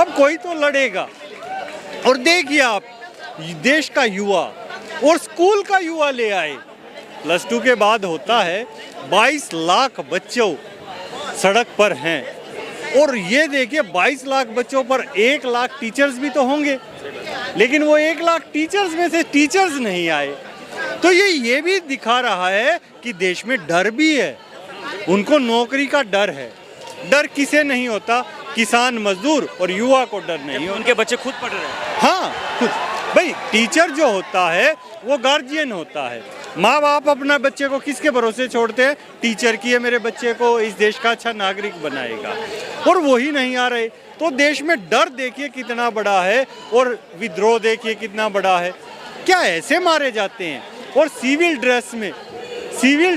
अब कोई तो लड़ेगा। और देखिए आप, देश का युवा और स्कूल का युवा ले आए, +2 के बाद होता है, 22 लाख बच्चों सड़क पर हैं। और ये देखिए 22 लाख बच्चों पर 1 लाख टीचर्स भी तो होंगे, लेकिन वो 1 लाख टीचर्स में से टीचर्स नहीं आए। तो ये भी दिखा रहा है कि देश में डर भी है, उनको नौकरी का डर है। डर किसे नहीं होता? किसान, मजदूर और युवा को डर नहीं होता। उनके बच्चे खुद पढ़ रहे हैं। हाँ, खुद। भाई टीचर जो होता है वो गार्जियन होता है। माँ बाप अपना बच्चे को किसके भरोसे छोड़ते हैं? टीचर की है, मेरे बच्चे को इस देश का अच्छा नागरिक बनाएगा, और वही नहीं आ रहे। तो देश में डर देखिए कितना बड़ा है, और विद्रोह देखिए कितना बड़ा है। क्या ऐसे मारे जाते हैं? और सिविल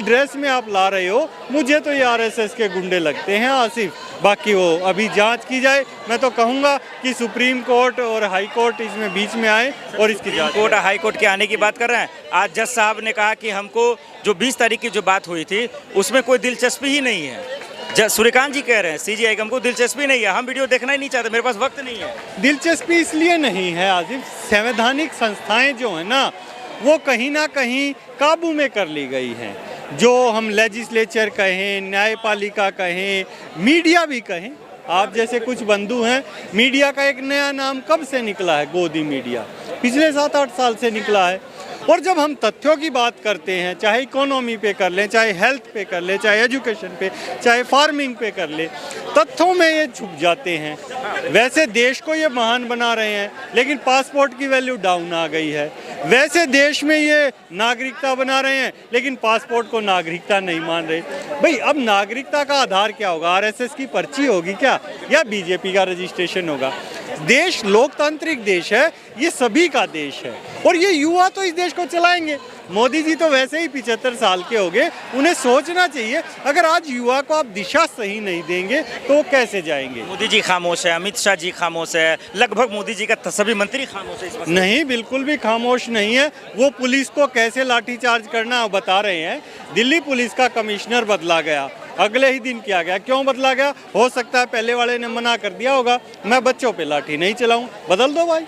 ड्रेस में आप ला रहे हो। मुझे तो ये आरएसएस के गुंडे लगते हैं आसिफ। बाकी वो अभी जांच की जाए। मैं तो कहूँगा कि सुप्रीम कोर्ट और हाई कोर्ट इसमें बीच में आए और इसकी जांच। कोर्ट हाई कोर्ट के आने की बात कर रहे हैं। आज जज साहब ने कहा कि हमको जो 20 तारीख की जो बात हुई थी उसमें कोई दिलचस्पी ही नहीं है। सूर्यकांत जी कह रहे हैं सीजीआई हमको दिलचस्पी नहीं है, हम वीडियो देखना ही नहीं चाहते, मेरे पास वक्त नहीं है। दिलचस्पी इसलिए नहीं है आसिफ, संवैधानिक संस्थाएं जो है ना वो कहीं ना कहीं काबू में कर ली गई हैं। जो हम लेजिस्लेचर कहें, न्यायपालिका कहें, मीडिया भी कहें, आप जैसे कुछ बंधु हैं, मीडिया का एक नया नाम कब से निकला है? गोदी मीडिया, पिछले 7-8 साल से निकला है। और जब हम तथ्यों की बात करते हैं, चाहे इकोनॉमी पे कर लें, चाहे हेल्थ पे कर लें, चाहे एजुकेशन पे, चाहे फार्मिंग पे कर लें, तथ्यों में ये छुप जाते हैं। वैसे देश को ये महान बना रहे हैं, लेकिन पासपोर्ट की वैल्यू डाउन आ गई है। वैसे देश में ये नागरिकता बना रहे हैं, लेकिन पासपोर्ट को नागरिकता नहीं मान रहे। भाई अब नागरिकता का आधार क्या होगा? आरएसएस की पर्ची होगी क्या, या बीजेपी का रजिस्ट्रेशन होगा? देश लोकतांत्रिक देश है, ये सभी का देश है, और ये युवा तो इस देश को चलाएंगे। मोदी जी तो वैसे ही 75 साल के हो गए, उन्हें सोचना चाहिए। अगर आज युवा को आप दिशा सही नहीं देंगे तो वो कैसे जाएंगे? मोदी जी खामोश है, अमित शाह जी खामोश है, लगभग मोदी जी का सभी मंत्री खामोश है इस मसले में। नहीं, बिल्कुल भी खामोश नहीं है। वो पुलिस को कैसे लाठीचार्ज करना बता रहे हैं। दिल्ली पुलिस का कमिश्नर बदला गया, अगले ही दिन किया गया। क्यों बदला गया? हो सकता है पहले वाले ने मना कर दिया होगा, मैं बच्चों पे लाठी नहीं चलाऊं, बदल दो भाई।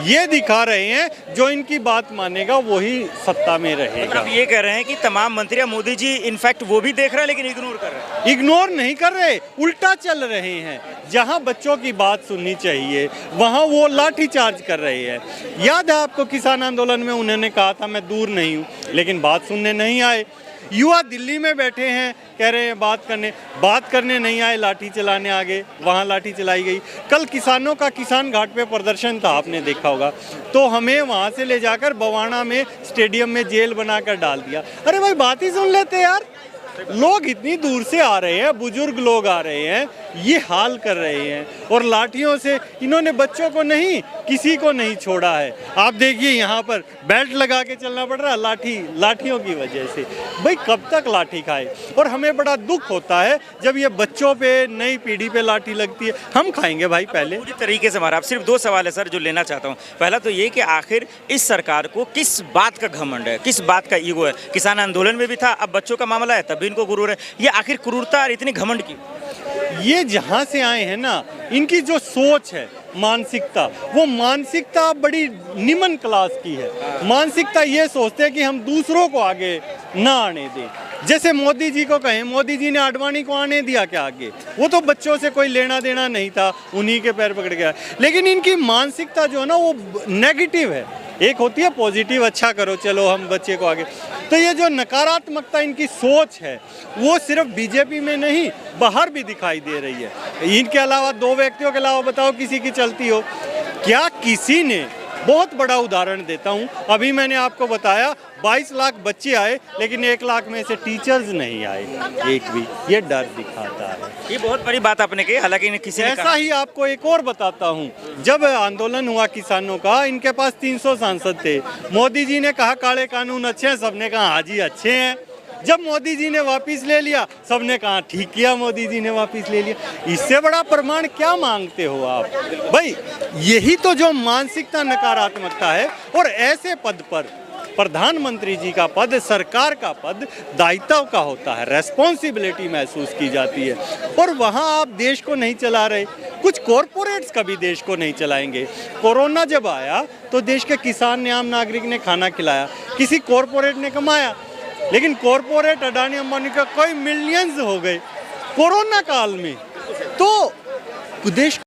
ये दिखा रहे हैं जो इनकी बात मानेगा वही सत्ता में रहेगा। आप ये कह रहे हैं कि तमाम मंत्री मोदी जी इनफैक्ट वो भी देख रहे हैं लेकिन इग्नोर कर रहे हैं। इग्नोर नहीं कर रहे, उल्टा चल रहे हैं। जहां बच्चों की बात सुननी चाहिए वहां वो लाठीचार्ज कर रहे हैं। याद है आपको किसान आंदोलन में उन्होंने कहा था मैं दूर नहीं हूं, लेकिन बात सुनने नहीं आए। युवा दिल्ली में बैठे हैं, कह रहे हैं बात करने नहीं आए, लाठी चलाने आ गए, वहाँ लाठी चलाई गई। कल किसानों का किसान घाट पे प्रदर्शन था, आपने देखा होगा, तो हमें वहाँ से ले जाकर बवाना में स्टेडियम में जेल बनाकर डाल दिया। अरे भाई बात ही सुन लेते यार। लोग इतनी दूर से आ रहे हैं, बुजुर्ग लोग आ रहे हैं, ये हाल कर रहे हैं, और लाठियों से इन्होंने बच्चों को नहीं, किसी को नहीं छोड़ा है। आप देखिए यहाँ पर बेल्ट लगा के चलना पड़ रहा है लाठियों की वजह से। भाई कब तक लाठी खाए? और हमें बड़ा दुख होता है जब ये बच्चों पे, नई पीढ़ी पे लाठी लगती है। हम खाएंगे भाई पहले पूरी तरीके से मारा। अब सिर्फ 2 सवाल है सर जो लेना चाहता हूँ। पहला तो ये कि आखिर इस सरकार को किस बात का घमंड है, किस बात का ईगो है? किसान आंदोलन में भी था, अब बच्चों का मामला है तब भी इनको गुरूर है। ये आखिर क्रूरता और इतनी घमंड की? ये जहाँ से आए हैं ना, इनकी जो सोच है, मानसिकता, वो मानसिकता बड़ी निम्न क्लास की है। मानसिकता ये सोचते हैं कि हम दूसरों को आगे ना आने दें। जैसे मोदी जी को कहें, मोदी जी ने आडवाणी को आने दिया क्या आगे? वो तो बच्चों से कोई लेना देना नहीं था, उन्हीं के पैर पकड़ गया। लेकिन इनकी मानसिकता जो है ना वो नेगेटिव है। एक होती है पॉजिटिव, अच्छा करो चलो हम बच्चे को आगे। तो ये जो नकारात्मकता इनकी सोच है वो सिर्फ बीजेपी में नहीं, बाहर भी दिखाई दे रही है। इनके अलावा 2 व्यक्तियों के अलावा बताओ किसी की चलती हो क्या? किसी ने, बहुत बड़ा उदाहरण देता हूँ, अभी मैंने आपको बताया 22 लाख बच्चे आए, लेकिन 1 लाख में से टीचर्स नहीं आए, एक भी। ये डर दिखाता है। ये बहुत बड़ी बात आपने कही, हालांकि किसी ने ऐसा ही आपको एक और बताता हूँ। जब आंदोलन हुआ किसानों का, इनके पास 300 सांसद थे। मोदी जी ने कहा काले कानून अच्छे हैं, सबने कहा हाँ जी अच्छे हैं। जब मोदी जी ने वापस ले लिया, सबने कहा ठीक किया, मोदी जी ने वापस ले लिया। इससे बड़ा प्रमाण क्या मांगते हो आप? भाई यही तो जो मानसिकता, नकारात्मकता है। और ऐसे पद पर प्रधानमंत्री जी का पद, सरकार का पद दायित्व का होता है, रेस्पॉन्सिबिलिटी महसूस की जाती है। और वहाँ आप देश को नहीं चला रहे, कुछ कॉरपोरेट्स कभी देश को नहीं चलाएंगे। कोरोना जब आया तो देश के किसान ने, आम नागरिक ने खाना खिलाया, किसी कॉरपोरेट ने कमाया, लेकिन कॉरपोरेट अडानी अंबानी का कोई मिलियंस हो गए कोरोना काल में। तो देश